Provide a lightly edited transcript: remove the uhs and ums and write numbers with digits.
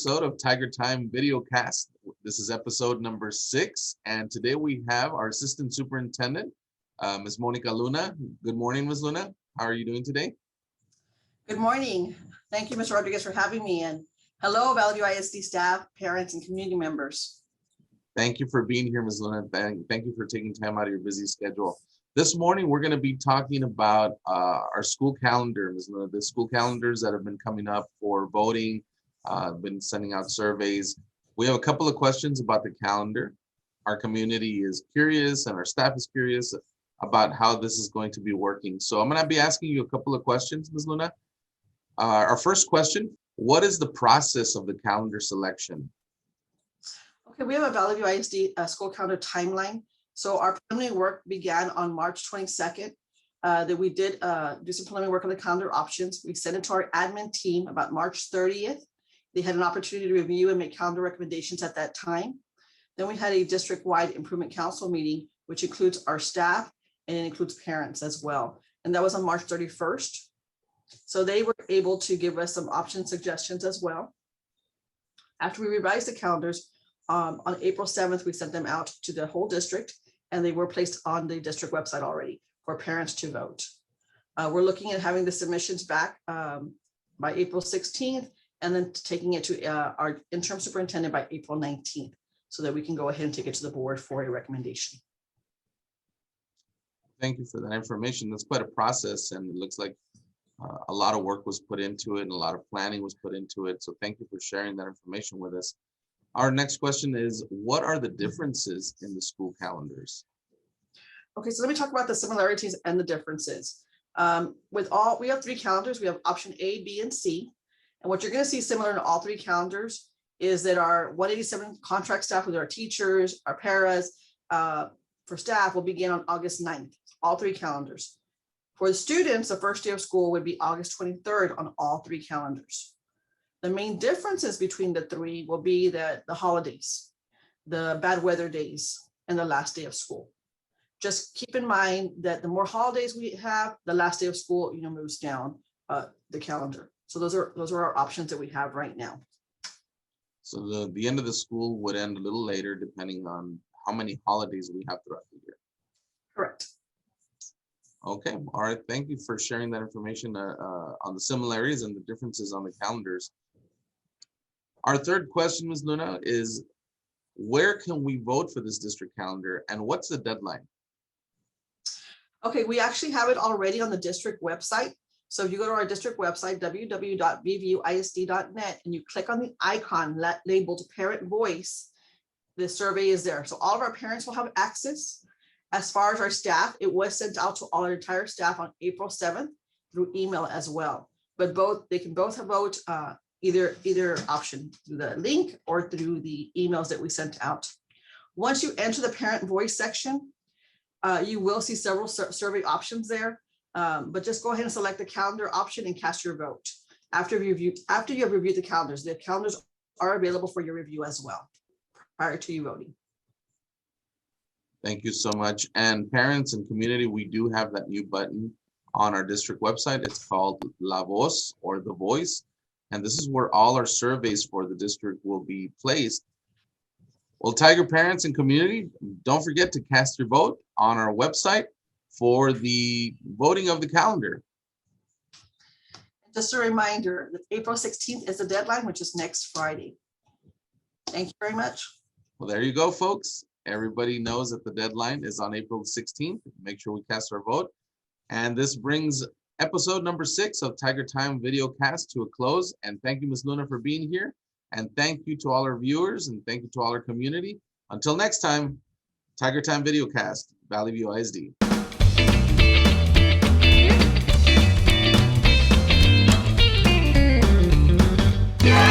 episode of Tiger Time Videocast. This is episode number 6, and today we have our Assistant Superintendent, Ms. Monica Luna. Good morning, Ms. Luna. How are you doing today? Good morning. Thank you, Mr. Rodriguez, for having me. And hello, Valley View ISD staff, parents, and community members. Thank you for being here, Ms. Luna. Thank you for taking time out of your busy schedule. This morning, we're going to be talking about our school calendar, Ms. Luna, the school calendars that have been coming up for voting. Been sending out surveys. We have a couple of questions about the calendar. Our community is curious and our staff is curious about how this is going to be working. So I'm going to be asking you a couple of questions, Ms. Luna. Our first question, what is the process of the calendar selection? Okay, we have a Valley View ISD school calendar timeline. So our preliminary work began on March 22nd. That we did do some preliminary work on the calendar options. We sent it to our admin team about March 30th. They had an opportunity to review and make calendar recommendations at that time. Then we had a district-wide improvement council meeting, which includes our staff and it includes parents as well. And that was on March 31st. So they were able to give us some option suggestions as well. After we revised the calendars, on April 7th, we sent them out to the whole district and they were placed on the district website already for parents to vote. We're looking at having the submissions back by April 16th. And then taking it to our interim superintendent by April 19th, so that we can go ahead and take it to the board for a recommendation. Thank you for that information. That's quite a process, and it looks like a lot of work was put into it and a lot of planning was put into it. So thank you for sharing that information with us. Our next question is, what are the differences in the school calendars? Okay, so let me talk about the similarities and the differences. We have 3 calendars. We have option A, B, and C. And what you're going to see similar in all 3 calendars is that our 187 contract staff with our teachers, our paras, for staff will begin on August 9th, all 3 calendars. For the students, the first day of school would be August 23rd on all 3 calendars. The main differences between the 3 will be the holidays, the bad weather days, and the last day of school. Just keep in mind that the more holidays we have, the last day of school, moves down the calendar. So those are our options that we have right now. So the end of the school would end a little later depending on how many holidays we have throughout the year. Correct. Okay, all right. Thank you for sharing that information on the similarities and the differences on the calendars. Our third question, Ms. Luna, is where can we vote for this district calendar and what's the deadline? Okay, we actually have it already on the district website. So if you go to our district website, www.vvuisd.net, and you click on the icon labeled Parent Voice, the survey is there. So all of our parents will have access. As far as our staff, it was sent out to all our entire staff on April 7th through email as well. But they can both vote either option, through the link or through the emails that we sent out. Once you enter the Parent Voice section, you will see several survey options there. But just go ahead and select the calendar option and cast your vote. After you have reviewed the calendars are available for your review as well prior to you voting. Thank you so much. And parents and community, we do have that new button on our district website. It's called La Voz or The Voice. And this is where all our surveys for the district will be placed. Well, Tiger parents and community, don't forget to cast your vote on our website for the voting of the calendar. Just a reminder that April 16th is the deadline, which is next Friday. Thank you very much. Well, there you go, folks. Everybody knows that the deadline is on April 16th. Make sure we cast our vote. And this brings episode number 6 of Tiger Time Videocast to a close. And thank you, Ms. Luna, for being here. And thank you to all our viewers and thank you to all our community. Until next time, Tiger Time Videocast, Valley View ISD. Yeah.